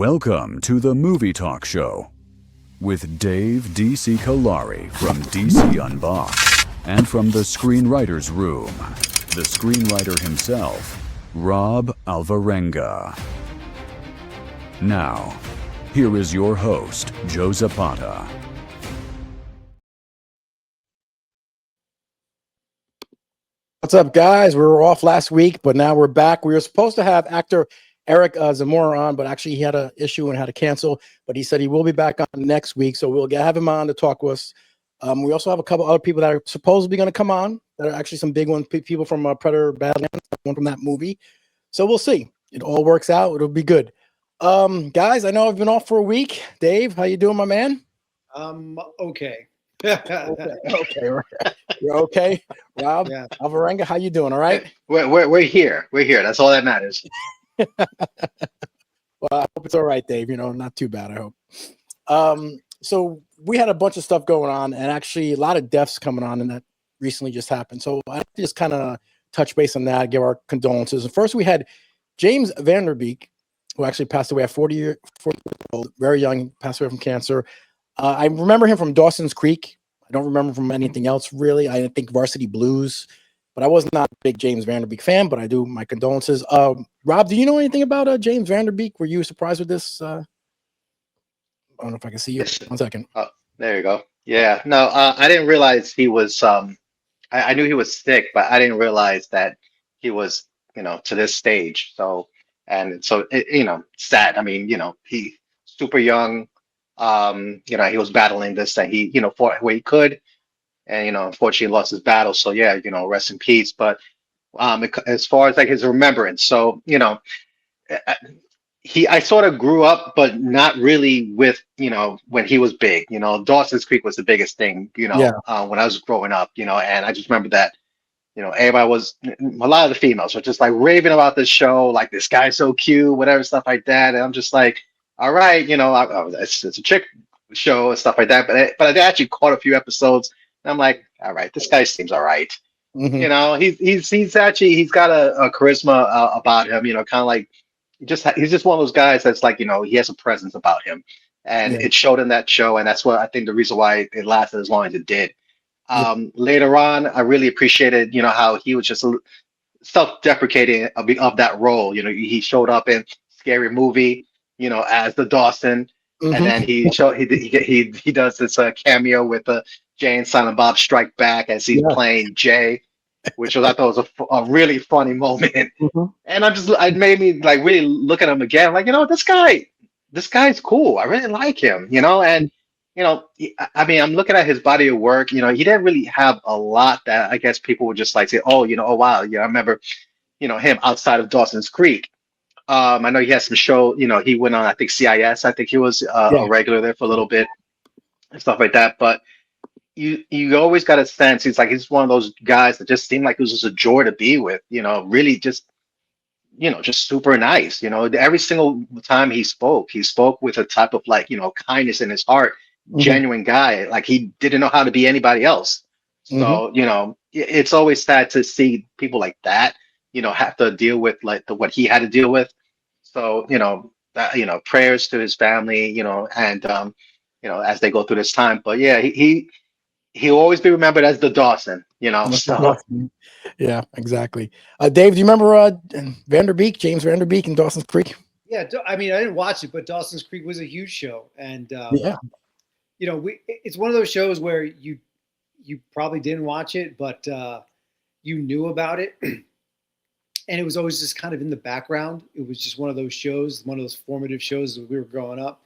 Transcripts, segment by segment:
Welcome to the Movie Talk Show with Dave D.C. Callari from DC Unboxed and from the Screenwriter's Room, the screenwriter himself, Rob Alvarenga. Now, here is your host, Joe Zapata. What's up, guys? We were off last week, but now we're back. We were supposed to have actor Eric Zamora on, but actually he had an issue and had to cancel. But he said he will be back on next week, so we'll have him on to talk with us. We also have a couple other people that are supposedly going to come on. That are actually some big ones, people from Predator Badlands, one from that movie. So we'll see. It all works out. It'll be good. Guys, I know I've been off for a week. Dave, how you doing, my man? Okay. Okay. You're okay. Rob, yeah. Alvarenga, how you doing? All right. We're here. We're here. That's all that matters. Well, I hope it's all right, Dave. Not too bad, I hope. So we had a bunch of stuff going on, and actually a lot of deaths coming on, and that recently just happened. So I just kind of touch base on that, give our condolences. And first, we had James Van Beek, who actually passed away at 40 years old, very young, passed away from cancer. I remember him from Dawson's Creek. I don't remember from anything else, really. I think Varsity Blues. But I was not a big James Van Beek fan, but I do my condolences. Rob, do you know anything about James Van Beek? Were you surprised with this? I don't know if I can see you. 1 second. Oh, there you go. Yeah. No, I didn't realize he was. I knew he was sick, but I didn't realize that he was, to this stage. So, sad. I mean, he super young. He was battling this, and he, fought where he could. And, unfortunately lost his battle. So yeah, rest in peace. But as far as like his remembrance, so, I sort of grew up, but not really with, when he was big, Dawson's Creek was the biggest thing, when I was growing up, and I just remember that, everybody was, a lot of the females were just like raving about this show, like this guy's so cute, whatever, stuff like that. And I'm just like, all right, it's a chick show and stuff like that. But I actually caught a few episodes. I'm like, all right, this guy seems all right. Mm-hmm. He's got a charisma about him. Kind of like he's just one of those guys that's like, he has a presence about him, and it showed in that show, and that's what I think the reason why it lasted as long as it did. Later on, I really appreciated, how he was just self-deprecating of that role. He showed up in Scary Movie, as the Dawson. Mm-hmm. And then he does this cameo with Jay and Silent Bob Strike Back as he's playing Jay, which I thought was a really funny moment. Mm-hmm. And it made me like really look at him again, I'm like, this guy's cool. I really like him, and I mean, I'm looking at his body of work. He didn't really have a lot that I guess people would just like say, oh, oh wow, I remember, him outside of Dawson's Creek. I know he has some show, he went on, I think CIS. I think he was a regular there for a little bit and stuff like that. But you always got a sense he's one of those guys that just seemed like it was just a joy to be with, really just super nice. Every single time he spoke with a type of like, kindness in his heart, genuine guy. Like he didn't know how to be anybody else. So, it's always sad to see people like that, have to deal with like what he had to deal with. So, prayers to his family, and, as they go through this time. But yeah, he'll always be remembered as the Dawson, So. Yeah, exactly. Dave, do you remember James Van Beek in Dawson's Creek? Yeah, I mean, I didn't watch it, but Dawson's Creek was a huge show. And, it's one of those shows where you probably didn't watch it, but you knew about it. And it was always just kind of in the background. It was just one of those shows, one of those formative shows as we were growing up.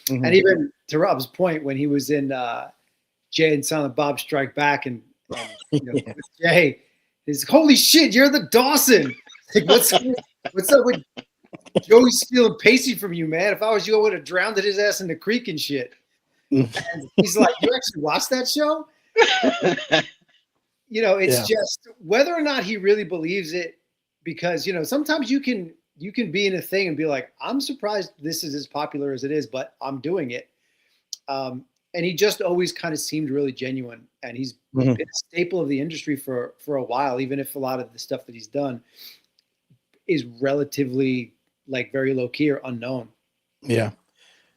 Mm-hmm. And even to Rob's point, when he was in Jay and Silent Bob Strike Back, and Jay is, holy shit, you're the Dawson. Like, what's up with Joey's stealing pacey from you, man? If I was you, I would have drowned his ass in the creek and shit. And he's like, you actually watched that show? It's just whether or not he really believes it. Because, sometimes you can be in a thing and be like, I'm surprised this is as popular as it is, but I'm doing it. And he just always kind of seemed really genuine. And he's been a staple of the industry for a while, even if a lot of the stuff that he's done is relatively like very low key or unknown. Yeah.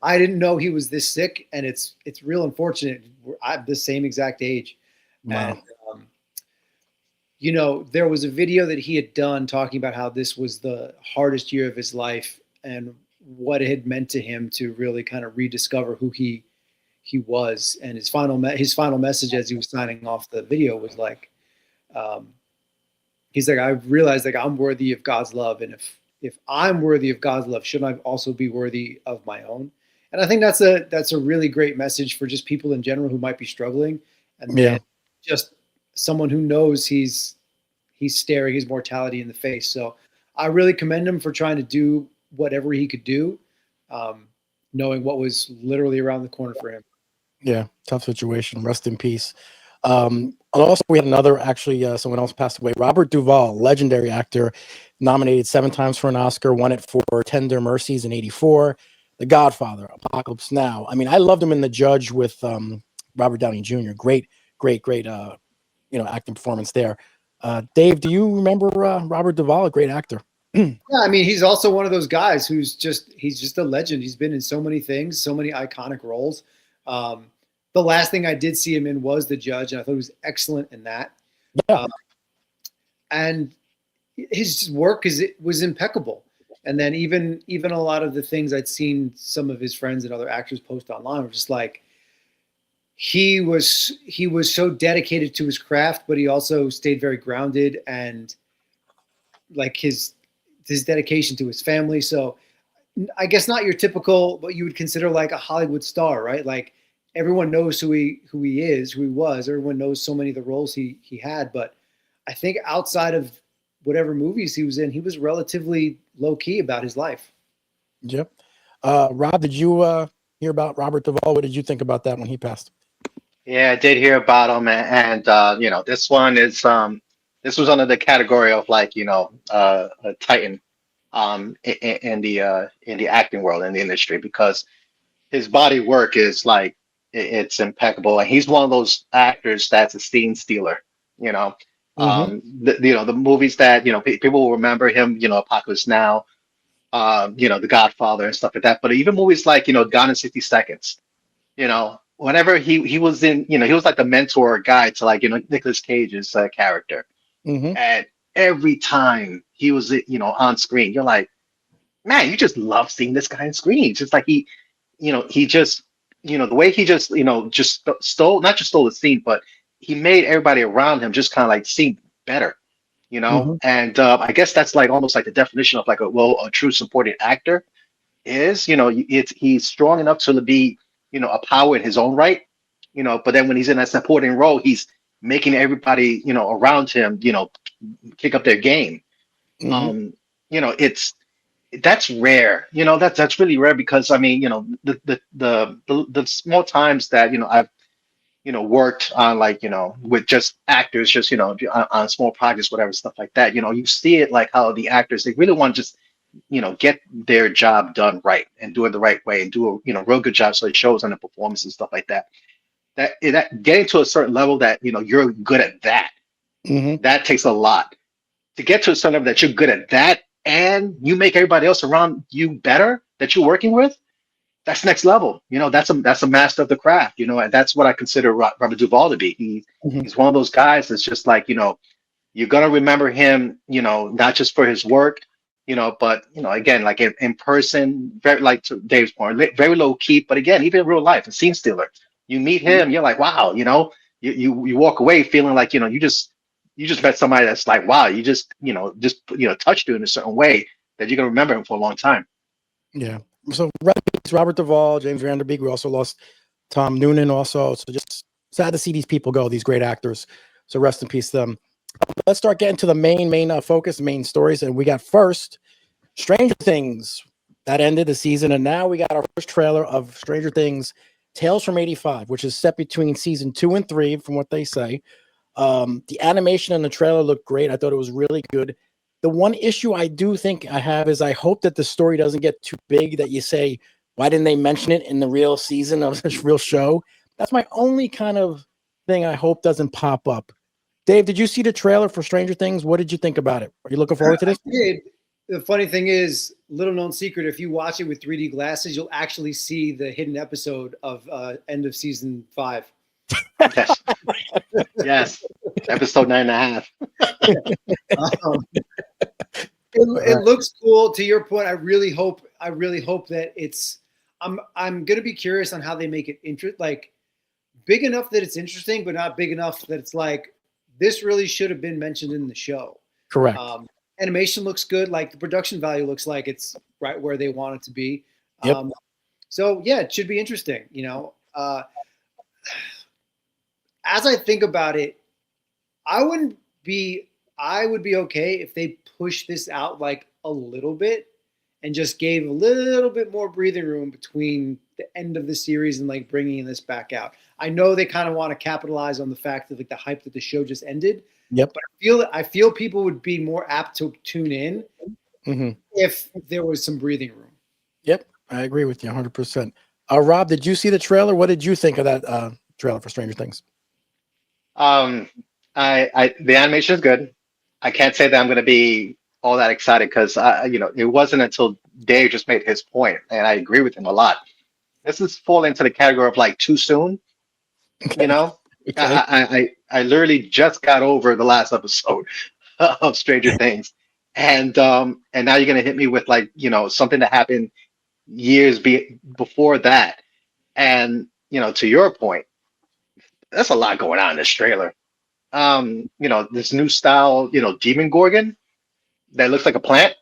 I didn't know he was this sick, and it's real unfortunate. I'm the same exact age, Wow. and you know, there was a video that he had done talking about how this was the hardest year of his life and what it had meant to him to really kind of rediscover who he was. And his final message as he was signing off the video was like, um, he's like, I realized like I'm worthy of God's love, and if I'm worthy of God's love, shouldn't I also be worthy of my own? And I think that's a really great message for just people in general who might be struggling, and Yeah. then just someone who knows he's staring his mortality in the face. So I really commend him for trying to do whatever he could do, knowing what was literally around the corner for him. Yeah. Tough situation. Rest in peace. And also, we had another, actually, someone else passed away. Robert Duvall, legendary actor, nominated 7 times for an Oscar, won it for Tender Mercies in '84, The Godfather, Apocalypse Now. I mean, I loved him in The Judge with Robert Downey Jr. Great, acting performance there. Dave, do you remember Robert Duvall? A great actor. Yeah, I mean, he's also one of those guys he's just a legend. He's been in so many things, so many iconic roles. The last thing I did see him in was The Judge, and I thought he was excellent in that. Yeah. And his work was impeccable. And then even a lot of the things I'd seen some of his friends and other actors post online were just like, he was so dedicated to his craft, but he also stayed very grounded, and like his dedication to his family. So I guess not your typical what you would consider like a Hollywood star, right? Like everyone knows who he is, who he was. Everyone knows so many of the roles he had, but I think outside of whatever movies he was in, he was relatively low key about his life. Yep. Rob, did you hear about Robert Duvall? What did you think about that when he passed? Yeah, I did hear about him, and you know, this one is this was under the category of like, you know, a titan in the acting world, in the industry, because his body work is like it's impeccable, and he's one of those actors that's a scene stealer. You know, Mm-hmm. you know, the movies that, you know, people will remember him. You know, Apocalypse Now, you know, The Godfather and stuff like that. But even movies like, you know, Gone in 60 Seconds. You know, whenever he was in, you know, he was like the mentor or guide to, like, you know, Nicolas Cage's character, Mm-hmm. and every time he was, you know, on screen, you're like, man, you just love seeing this guy on screen. It's just like you know, he just, you know, the way he just, you know, just stole, not just stole the scene, but he made everybody around him just kind of like seem better, you know. Mm-hmm. And I guess that's like almost like the definition of like a true supporting actor is, you know, it's he's strong enough to be, you know, a power in his own right, you know, but then when he's in that supporting role, he's making everybody, you know, around him, you know, kick up their game. Mm-hmm. Um, you know, that's rare. You know, that's really rare, because I mean, you know, the small times that, you know, I've, you know, worked on, like, you know, with just actors, just, you know, on small projects, whatever, stuff like that. You know, you see it like how the actors, they really want to just, you know, get their job done right and do it the right way and do a, you know, real good job, so it shows on the performance and stuff like that. That getting to a certain level that, you know, you're good at that, Mm-hmm. that takes a lot to get to a certain level that you're good at that, and you make everybody else around you better that you're working with. That's next level. You know, that's a master of the craft. You know, and that's what I consider Robert Duvall to be. Mm-hmm. He's one of those guys that's just like, you know, you're gonna remember him, you know, not just for his work, you know, but, you know, again, like in person, very, like to Dave's point, very low key. But again, even in real life, a scene stealer. You meet him, you're like, wow, you know, you walk away feeling like, you know, you just met somebody that's like, wow, you just, you know, touched you in a certain way that you're gonna remember him for a long time. Yeah. So Robert Duvall, James Vanderbeek. We also lost Tom Noonan also. So just sad to see these people go, these great actors. So rest in peace to them. Let's start getting to the main focus, main stories. And we got first Stranger Things. That ended the season. And now we got our first trailer of Stranger Things Tales from 85, which is set between season 2 and 3, from what they say. The animation in the trailer looked great. I thought it was really good. The one issue I do think I have is I hope that the story doesn't get too big that you say, why didn't they mention it in the real season of this real show? That's my only kind of thing I hope doesn't pop up. Dave, did you see the trailer for Stranger Things? What did you think about it? Are you looking forward to I this? did. The funny thing is, little known secret, if you watch it with 3D glasses, you'll actually see the hidden episode of end of season 5. Yes, yes. Episode 9.5. Um, it looks cool. To your point, I really hope that it's. I'm gonna be curious on how they make it like big enough that it's interesting, but not big enough that it's like this really should have been mentioned in the show. Correct. Animation looks good. Like the production value looks like it's right where they want it to be. Yep. So yeah, it should be interesting. You know, as I think about it, I would be okay if they push this out like a little bit and just gave a little bit more breathing room between the end of the series and like bringing this back out. I know they kind of want to capitalize on the fact that like the hype that the show just ended. Yep. But I feel people would be more apt to tune in if there was some breathing room. Yep, I agree with you 100%. Rob, did you see the trailer? What did you think of that trailer for Stranger Things? The animation is good. I can't say that I'm going to be all that excited because it wasn't until Dave just made his point, and I agree with him a lot. This is falling into the category of like too soon. Okay. You know, Okay. I literally just got over the last episode of Stranger Things, and now you're gonna hit me with like something that happened years before that, and to your point, there's a lot going on in this trailer. This new style, Demon Gorgon that looks like a plant.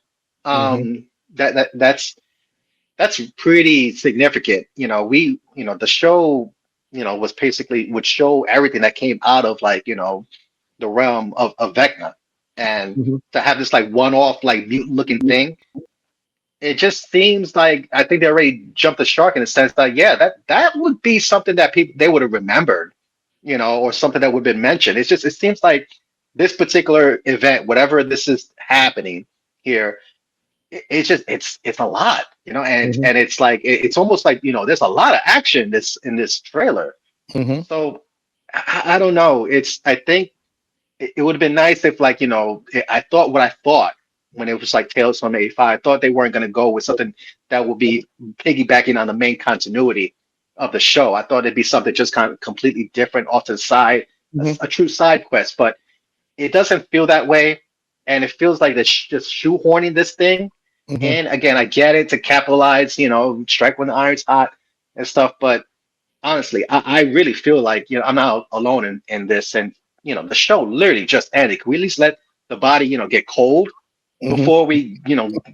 That's pretty significant. The show, was basically would show everything that came out of like, the realm of Vecna. And to have this like one-off, like mutant looking thing, it just seems like I think they already jumped the shark in the sense that, yeah, that would be something that they would have remembered, or something that would have been mentioned. It seems like this particular event, whatever this is happening here, it's a lot, and it's like it's almost like there's a lot of action in this trailer. So I don't know. I think it would have been nice if like I thought what I thought when it was like Tales from '85. I thought they weren't going to go with something that would be piggybacking on the main continuity of the show. I thought it'd be something just kind of completely different off to the side, a true side quest, but it doesn't feel that way, and it feels like they're just shoehorning this thing. And again, I get it to capitalize, strike when the iron's hot and stuff. But honestly, I really feel like, I'm not alone in this. And, the show literally just ended. Can we at least let the body, get cold before we,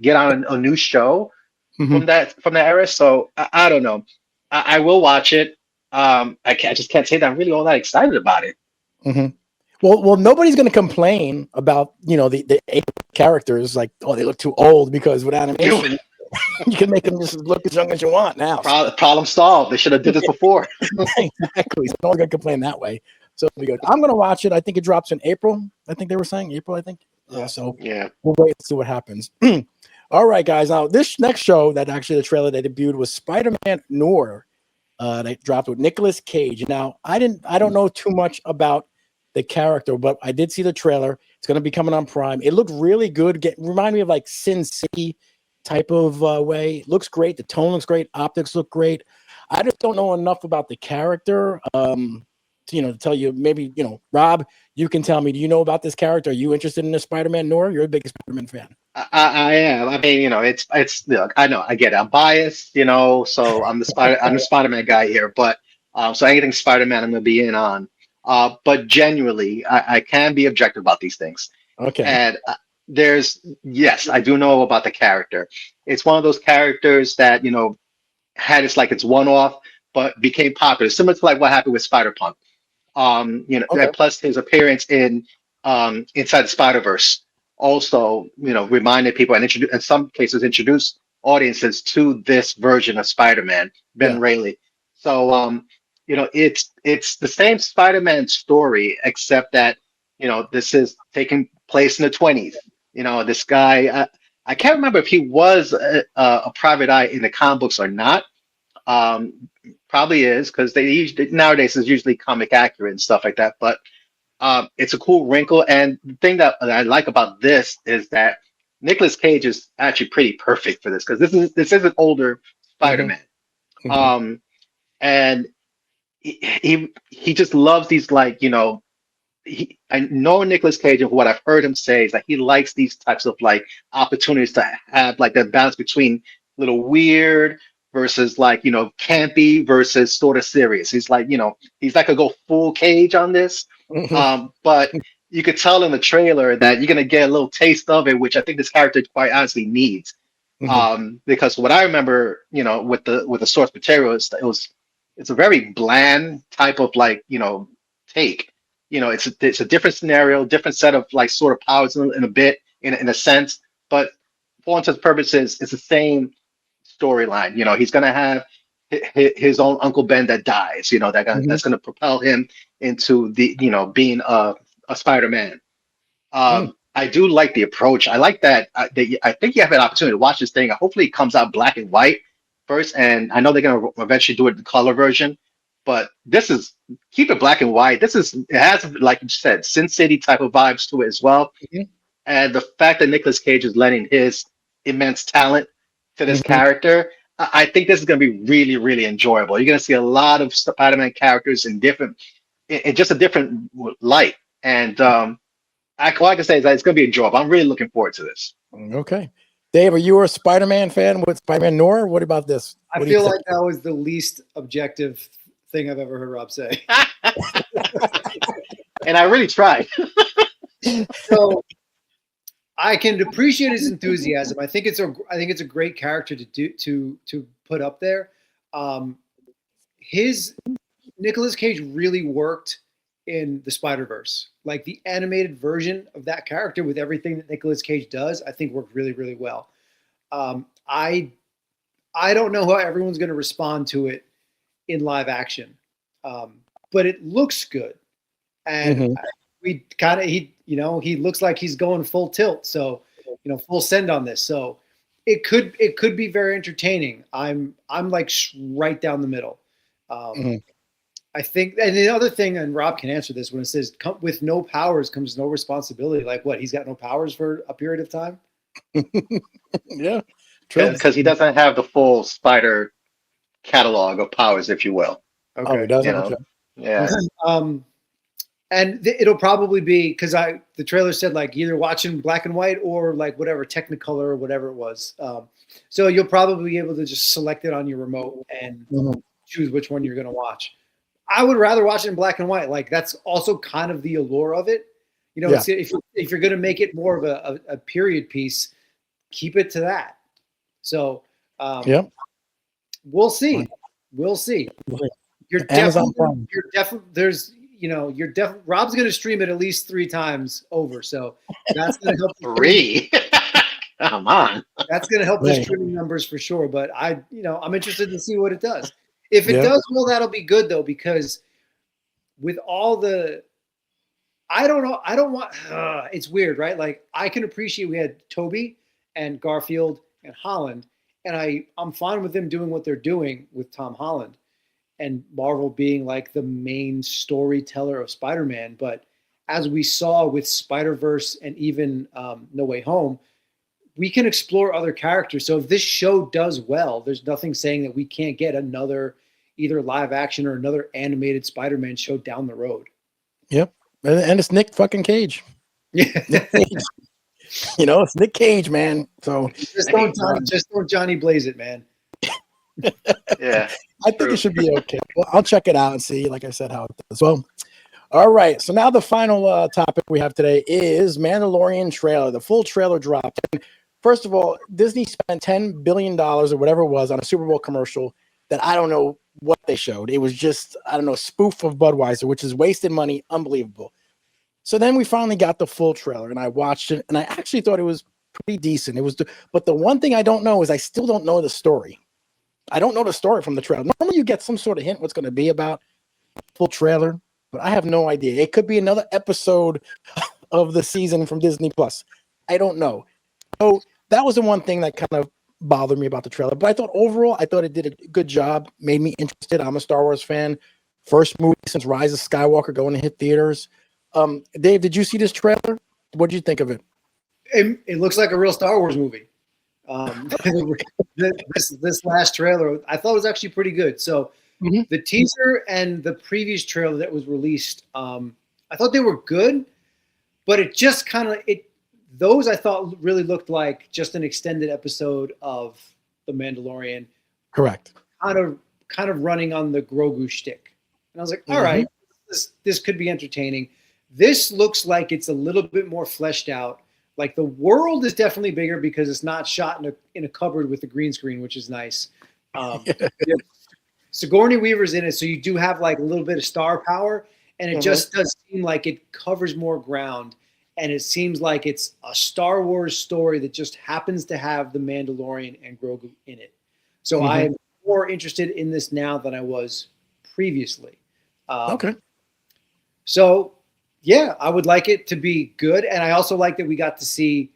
get on a new show from that era? So I don't know. I will watch it. I just can't say that I'm really all that excited about it. Well, nobody's going to complain about the 8 characters like, oh, they look too old, because with animation you can make them just look as young as you want now. Problem solved. They should have did this before. Exactly. So no one's going to complain that way. So it'll be good. I'm going to watch it. I think it drops in April. I think they were saying April. I think. So yeah, we'll wait and see what happens. All right, guys. Now this next show that actually the trailer they debuted was Spider-Man Noir. They dropped with Nicolas Cage. Now I don't know too much about the character, but I did see the trailer. It's going to be coming on Prime. It looked really good. Remind me of like Sin City type of way. Looks great. The tone looks great. Optics look great. I just don't know enough about the character to tell you. Maybe Rob, you can tell me. Do you know about this character? Are you interested in the Spider-Man Noir? You're a big Spider-Man fan. I am. I mean, it's look. I know. I get it. I'm biased. So I'm the Spider-Man guy here. But so anything Spider-Man, I'm gonna be in on. But genuinely, I can be objective about these things. Okay. And yes, I do know about the character. It's one of those characters that, had its one-off, but became popular, similar to like what happened with Spider-Punk. Okay. And plus his appearance in Inside the Spider-Verse also, reminded people and in some cases introduced audiences to this version of Spider-Man, Ben Reilly. So, it's the same Spider-Man story, except that, this is taking place in the 20s. This guy, I can't remember if he was a private eye in the comic books or not. Probably is, because nowadays is usually comic accurate and stuff like that. But it's a cool wrinkle. And the thing that I like about this is that Nicolas Cage is actually pretty perfect for this because this is an older Mhm. Spider-Man. Um, and he just loves these like I know Nicolas Cage and what I've heard him say is that he likes these types of like opportunities to have like that balance between little weird versus like campy versus sort of serious. He's like he's like a go full Cage on this, Mhm. but you could tell in the trailer that you're gonna get a little taste of it, which I think this character quite honestly needs. Mhm. Because what I remember, with the source material, it's a very bland type of like take. It's a different scenario, different set of like sort of powers in a bit, in a sense, but for all intents and purposes, it's the same storyline. He's gonna have his own Uncle Ben that dies. Mhm. That's gonna propel him into the being a Spider-Man. Mm. I do like the approach. I like that I think you have an opportunity to watch this thing. Hopefully, it comes out black and white first, and I know they're gonna eventually do it the color version. But this is keep it black and white. It has like you said, Sin City type of vibes to it as well. Mhm. And the fact that Nicolas Cage is lending his immense talent to this Mhm. character, I think this is going to be really, really enjoyable. You're going to see a lot of Spider-Man characters in just a different light. And all I can say is that it's going to be enjoyable. I'm really looking forward to this. Okay. Dave, are you a Spider-Man fan with Spider-Man Noir? What about this? I What do you feel think? like that was the least objective thing I've ever heard Rob say. And I really tried. So I can appreciate his enthusiasm. I think it's a great character to put up there. Um, his Nicolas Cage really worked in the Spider-Verse. Like the animated version of that character with everything that Nicolas Cage does, I think worked really, really well. Um, I I don't know how everyone's going to respond to it in live action, um, but it looks good, and Mhm. we kind of he looks like he's going full tilt, so full send on this. So it could be very entertaining. I'm like right down the middle. Um, Mhm. I think, and the other thing, and Rob can answer this when it says with no powers comes no responsibility. Like what? He's got no powers for a period of time. Yeah, true. Because he doesn't have the full Spider catalog of powers, if you will. Oh, he Okay. You doesn't? know, Okay. yeah. Um, and it'll probably be because the trailer said like either watching black and white or like whatever Technicolor or whatever it was. So you'll probably be able to just select it on your remote and Mhm. choose which one you're going to watch. I would rather watch it in black and white. Like that's also kind of the allure of it. Yeah. It's, if you're going to make it more of a period piece, keep it to that. So Yep. we'll see. We'll see. You're Amazon definitely, Prime. you're definitely, there's, you're definitely, Rob's going to stream it at least 3 times over. So that's going to help. Three. Come on. That's going to help the Right. streaming numbers for sure. But I'm interested to see what it does. If it Yeah. does well, that'll be good though, because with all the, I don't know, I don't want, it's weird, right? Like I can appreciate we had Toby and Garfield and Holland, and I'm fine with them doing what they're doing with Tom Holland and Marvel being like the main storyteller of Spider-Man. But as we saw with Spider-Verse and even No Way Home, we can explore other characters. So if this show does well, there's nothing saying that we can't get another either live action or another animated Spider-Man show down the road. Yep. And it's Nick fucking Cage. Yeah. Nick Cage. It's Nick Cage, man. So just don't Johnny Blaze it, man. Yeah. I think True. it should be okay. Well, I'll check it out and see, like I said, how it does. Well, all right. So now the final topic we have today is Mandalorian trailer. The full trailer dropped. And first of all, Disney spent $10 billion or whatever it was on a Super Bowl commercial that I don't know what they showed. It was just, I don't know, a spoof of Budweiser, which is wasted money. Unbelievable. So then we finally got the full trailer and I watched it and I actually thought it was pretty decent. But the one thing I don't know is I still don't know the story. I don't know the story from the trailer. Normally you get some sort of hint what's going to be about full trailer, but I have no idea. It could be another episode of the season from Disney Plus. I don't know. So that was the one thing that kind of bothered me about the trailer. But I thought overall, I thought it did a good job, made me interested. I'm a Star Wars fan. First movie since Rise of Skywalker going to hit theaters. Dave, did you see this trailer? What did you think of it? It looks like a real Star Wars movie. This last trailer, I thought was actually pretty good. So the teaser and the previous trailer that was released, I thought they were good, but it just kind of those I thought really looked like just an extended episode of The Mandalorian. Correct. Kind of running on the Grogu shtick. And I was like, all right, this could be entertaining. This looks like it's a little bit more fleshed out. Like the world is definitely bigger because it's not shot in a cupboard with a green screen, which is nice. Sigourney Weaver's in it, so you do have like a little bit of star power, and it just does seem like it covers more ground, and it seems like it's a Star Wars story that just happens to have the Mandalorian and Grogu in it. So I am more interested in this now than I was previously. Okay. So, yeah, I would like it to be good, and I also like that we got to see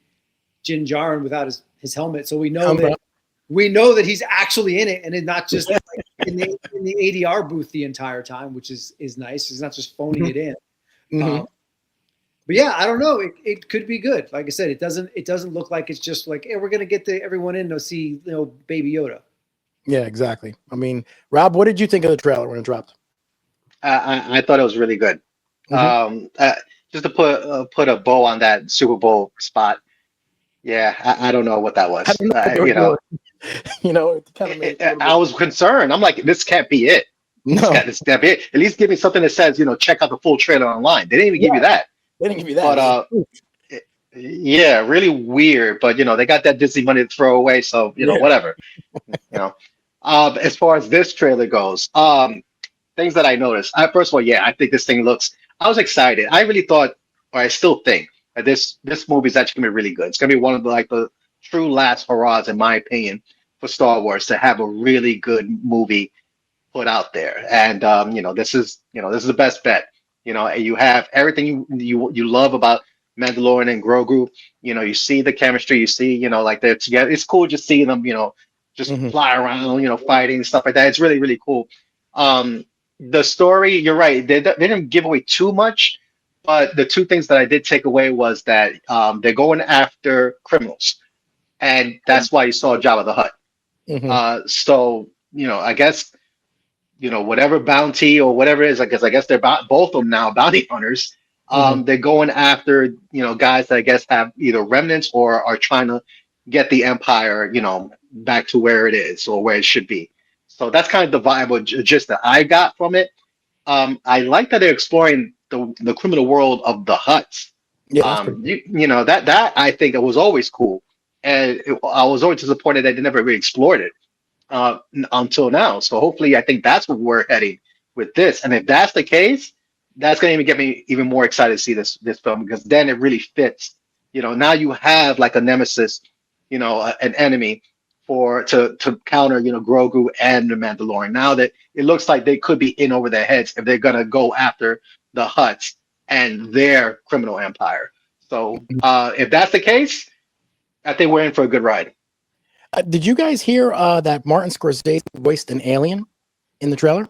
Din Djarin without his helmet, so we know that he's actually in it, and it's not just like in the ADR booth the entire time, which is nice. He's not just phoning it in. But yeah, I don't know. It could be good. Like I said, it doesn't look like it's just like, hey, we're gonna get everyone in to see Baby Yoda. Yeah, exactly. I mean, Rob, what did you think of the trailer when it dropped? I thought it was really good. Just to put a bow on that Super Bowl spot. Yeah, I don't know what that was. It kind of made I was concerned. I'm like, this can't be it. No, This can't be it. At least give me something that says, check out the full trailer online. They didn't even give you that. They didn't give you that. But yeah, really weird. But they got that Disney money to throw away, so whatever. As far as this trailer goes, things that I noticed. First of all, I think this thing looks. I was excited. I really thought, or I still think, that this movie is actually gonna be really good. It's gonna be one of the true last hurrahs, in my opinion, for Star Wars to have a really good movie put out there. And this is the best bet. You have everything you love about Mandalorian and Grogu. You see the chemistry. You see, like they're together. It's cool just seeing them. Just fly around. Fighting stuff like that. It's really really cool. The story, you're right. They didn't give away too much, but the two things that I did take away was that they're going after criminals, and that's why you saw Jabba the Hutt. So I guess whatever bounty or whatever it is, I guess they're both of them now bounty hunters. They're going after guys that I guess have either remnants or are trying to get the Empire back to where it is or where it should be. So that's kind of the vibe or gist that I got from it. I like that they're exploring the criminal world of the Hutts. Yeah, that I think it was always cool, and I was always disappointed that they never really explored it until now. So hopefully, I think that's where we're heading with this. And if that's the case, that's going to get me even more excited to see this film, because then it really fits. Now you have like a nemesis, an enemy to counter Grogu and the Mandalorian. Now that it looks like they could be in over their heads if they're gonna go after the Hutts and their criminal empire. So if that's the case, I think we're in for a good ride. Did you guys hear that Martin Scorsese voiced an alien in the trailer?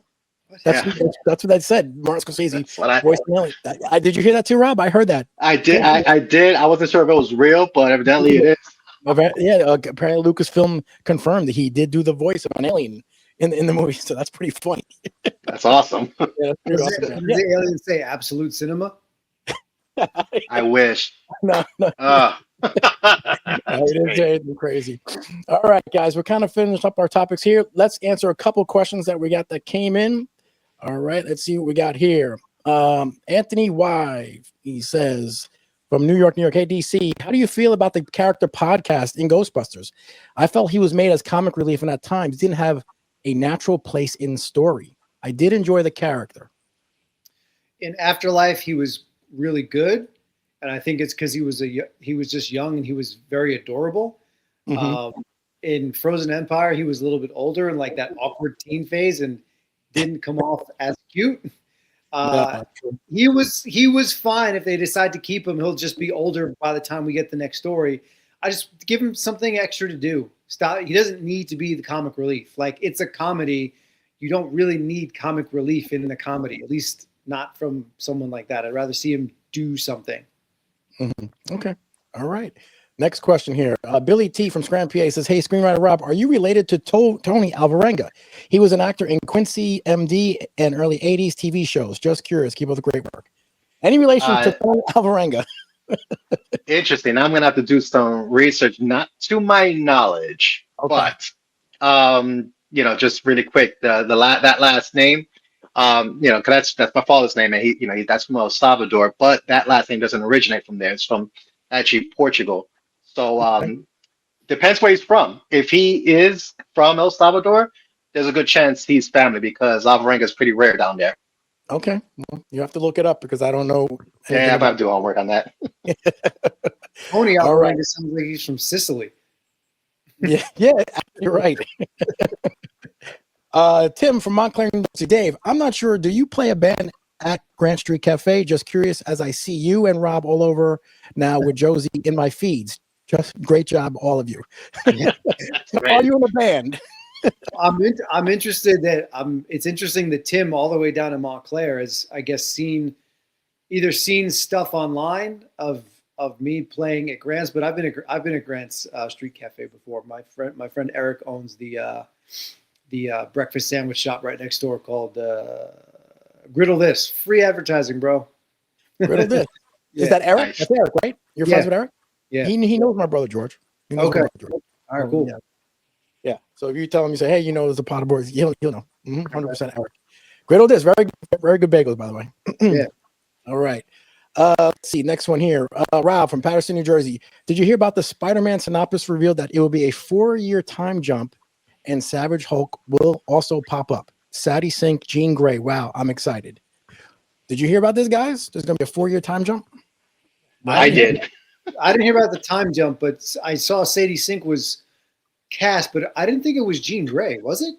That's what they said. Martin Scorsese voiced an alien. Did you hear that too, Rob? I heard that. I did. I did. I wasn't sure if it was real, but evidently it is. Apparently Lucasfilm confirmed that he did do the voice of an alien in the movie, so that's pretty funny. That's awesome. Does the alien say absolute cinema? I wish. No. I didn't say anything crazy. All right, guys, we're kind of finished up our topics here. Let's answer a couple questions that we got that came in. All right, let's see what we got here. Anthony Y, he says, from New York, hey, DC, how do you feel about the character podcast in Ghostbusters? I felt he was made as comic relief and at times didn't have a natural place in story. I did enjoy the character. In Afterlife, he was really good. And I think it's because he was just young and he was very adorable. In Frozen Empire, he was a little bit older and like that awkward teen phase and didn't come off as cute. He was fine. If they decide to keep him, he'll just be older by the time we get the next story. I just give him something extra to do. Stop. He doesn't need to be the comic relief. Like, it's a comedy. You don't really need comic relief in a comedy, at least not from someone like that. I'd rather see him do something. Okay. All right. Next question here. Billy T from Scranton, PA says, "Hey, screenwriter Rob, are you related to Tony Alvarenga? He was an actor in Quincy, MD, and early '80s TV shows. Just curious. Keep up the great work. Any relation to Tony Alvarenga?" Interesting. I'm gonna have to do some research, not to my knowledge, Okay. but just really quick, that last name, 'cause that's my father's name, and that's from El Salvador, but that last name doesn't originate from there. It's from actually Portugal. So depends where he's from. If he is from El Salvador, there's a good chance he's family because Alvarenga is pretty rare down there. Okay. Well, you have to look it up because I don't know anything Yeah, I have about to do homework on that. Tony All right. Alvarenga sounds like he's from Sicily. Yeah, you're right. Tim from Montclair, New Jersey. Dave, I'm not sure. Do you play a band at Grant Street Cafe? Just curious, as I see you and Rob all over now with Josie in my feeds. Just great job, all of you. Are you in a band? I'm interested that it's interesting that Tim all the way down in Montclair has, I guess, seen stuff online of me playing at Grant's, but I've been at Grant's Street Cafe before. My friend Eric owns the breakfast sandwich shop right next door called Griddle This. Free advertising, bro. Griddle This. Yeah. Is that Eric? Nice. That's Eric, right? You're friends with Eric? Yeah. He knows my brother George. He knows Okay. my brother George. All right, cool. Yeah. So if you tell him, you say, "Hey, there's a pot of boys," he'll know. 100% Eric. Griddle This. Very good bagels, by the way. Yeah. All right. Let's see. Next one here. Rob from Patterson, New Jersey. Did you hear about the Spider-Man synopsis revealed that it will be a 4-year time jump and Savage Hulk will also pop up? Sadie Sink, Jean Grey. Wow, I'm excited. Did you hear about this, guys? There's going to be a 4-year time jump? I did. I didn't hear about the time jump, but I saw Sadie Sink was cast, but I didn't think it was Jean Grey, was it?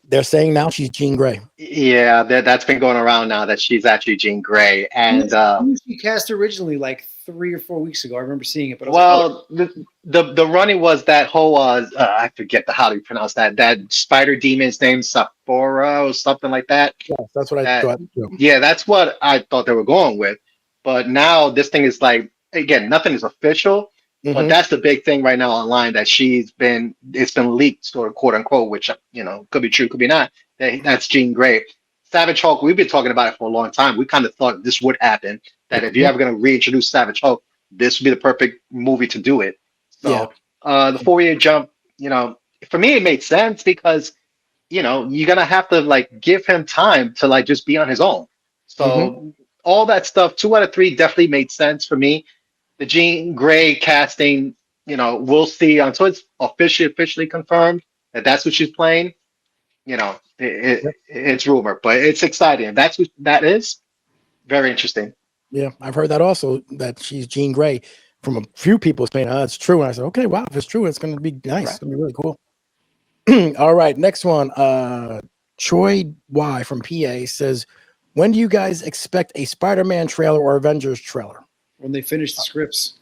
They're saying now she's Jean Grey. Yeah, that's been going around now that she's actually Jean Grey, and Who was she cast originally like 3 or 4 weeks ago? I remember seeing it, but the running was that whole I forget how to pronounce that spider demon's name, Sephora or something like that. Yes, that's what I thought. Yeah, that's what I thought they were going with. But now this thing is like, again, nothing is official. But that's the big thing right now online that it's been leaked, sort of quote unquote, which could be true, could be not. That's Jean Grey. Savage Hulk, we've been talking about it for a long time. We kind of thought this would happen. That if you're ever going to reintroduce Savage Hulk, this would be the perfect movie to do it. So the 4-year jump, for me it made sense because you're gonna have to like give him time to like just be on his own. So all that stuff, 2 out of 3 definitely made sense for me. The Jean Grey casting, we'll see until it's officially confirmed that that's what she's playing. It's rumor, but it's exciting. That's what that is. Very interesting. Yeah, I've heard that also, that she's Jean Grey from a few people saying, it's true. And I said, okay, wow, if it's true, it's going to be nice. Right. It's going to be really cool. All right, next one. Troy Y from PA says, when do you guys expect a Spider-Man trailer or Avengers trailer? when they finish the scripts.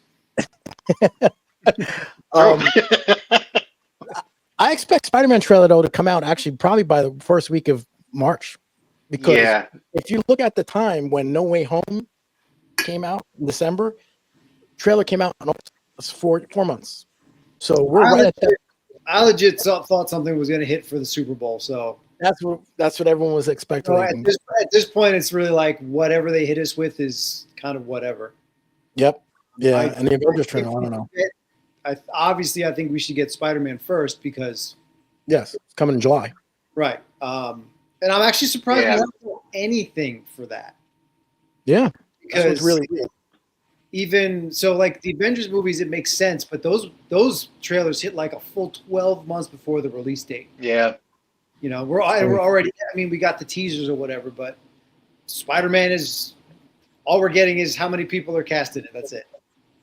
I expect Spider-Man trailer though to come out actually probably by the first week of March, because if you look at the time when No Way Home came out in December, trailer came out in almost 4 months. So we're right at that. I legit thought something was going to hit for the Super Bowl, so that's what everyone was expecting. So at this point, it's really like whatever they hit us with is kind of whatever. Yep. Yeah, and the Avengers trailer, I don't know. Obviously, I think we should get Spider-Man first because yes, it's coming in July. Right. And I'm actually surprised we haven't done anything for that. Yeah, because really weird. Even so, like the Avengers movies, it makes sense, but those trailers hit like a full 12 months before the release date. Yeah. We're already. I mean, we got the teasers or whatever, but Spider-Man is all we're getting is how many people are cast in it. That's it.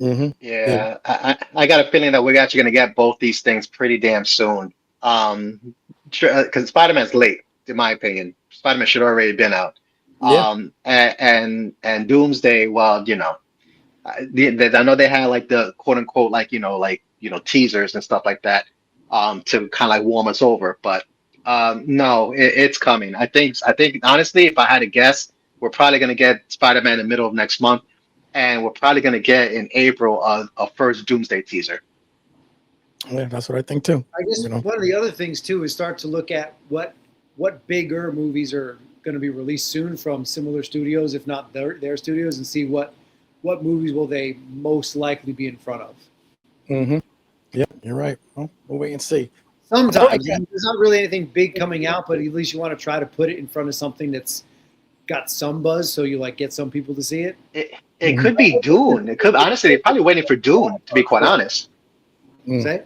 Mm-hmm. Yeah, I got a feeling that we're actually going to get both these things pretty damn soon. Because Spider-Man's late, in my opinion. Spider-Man should already been out. And Doomsday, well, I know they had like the quote unquote teasers and stuff like that to kind of like warm us over, but no, it's coming. I think honestly, if I had to guess, we're probably going to get Spider-Man in the middle of next month. and we're probably going to get in April a first Doomsday teaser. Yeah, that's what I think too. I guess one of the other things too is start to look at what bigger movies are going to be released soon from similar studios, if not their studios, and see what movies will they most likely be in front of. Mm-hmm. Yeah, you're right. Well, we'll wait and see. Sometimes there's not really anything big coming out, but at least you want to try to put it in front of something that's got some buzz, so you like get some people to see it. It could be Dune. It could honestly, they're probably waiting for Dune, to be quite honest. Say?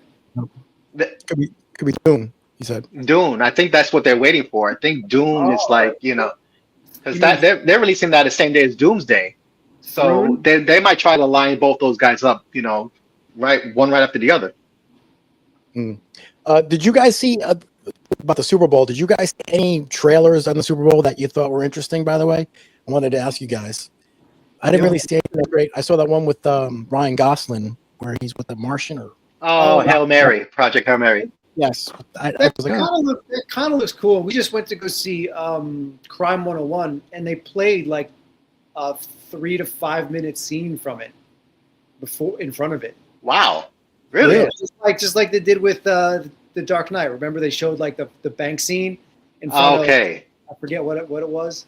Could be Dune. He said Dune. I think that's what they're waiting for. I think Dune is like, because they're releasing that the same day as Doomsday, so they might try to line both those guys up, right after the other. Did you guys see about the Super Bowl? Did you guys see any trailers on the Super Bowl that you thought were interesting? By the way, I wanted to ask you guys. I didn't really see anything great. I saw that one with Ryan Gosling where he's with the Martian or. Oh, Hail Mary, Project Hail Mary. Yes, that kind of looks cool. We just went to go see Crime 101, and they played like a 3 to 5 minute scene from it in front of it. Wow, really? Yeah, just like they did with the Dark Knight. Remember they showed like the bank scene in front of. I forget what it was.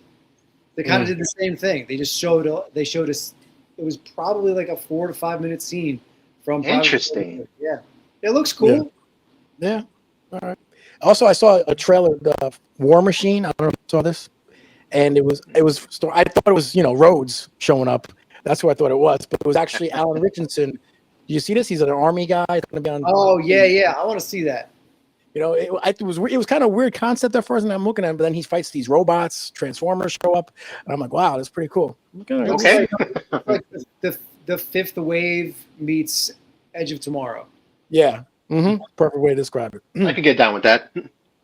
They kind of did the same thing. They just showed us. It was probably like a 4 to 5 minute scene from. Interesting. Yeah, it looks cool. Yeah. All right. Also, I saw a trailer, the War Machine. I don't know if you saw this, and it was. I thought it was Rhodes showing up. That's who I thought it was, but it was actually Alan Richardson. Do you see this? He's an army guy. Yeah. I want to see that. It was kind of weird concept at first, and I'm looking at him, but then he fights these robots. Transformers show up, and I'm like, wow, that's pretty cool. Okay. Like the Fifth Wave meets Edge of Tomorrow. Yeah. Perfect way to describe it. I can get down with that.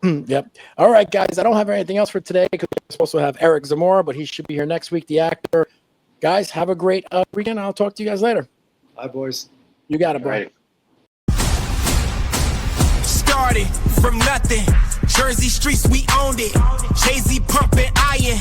Yep. All right, guys. I don't have anything else for today because we're supposed to have Eric Zamora, but he should be here next week, the actor. Guys, have a great weekend. I'll talk to you guys later. Bye, boys. You got it, bro. Right. Started from nothing. Jersey streets, we owned it. Jay-Z pumping iron.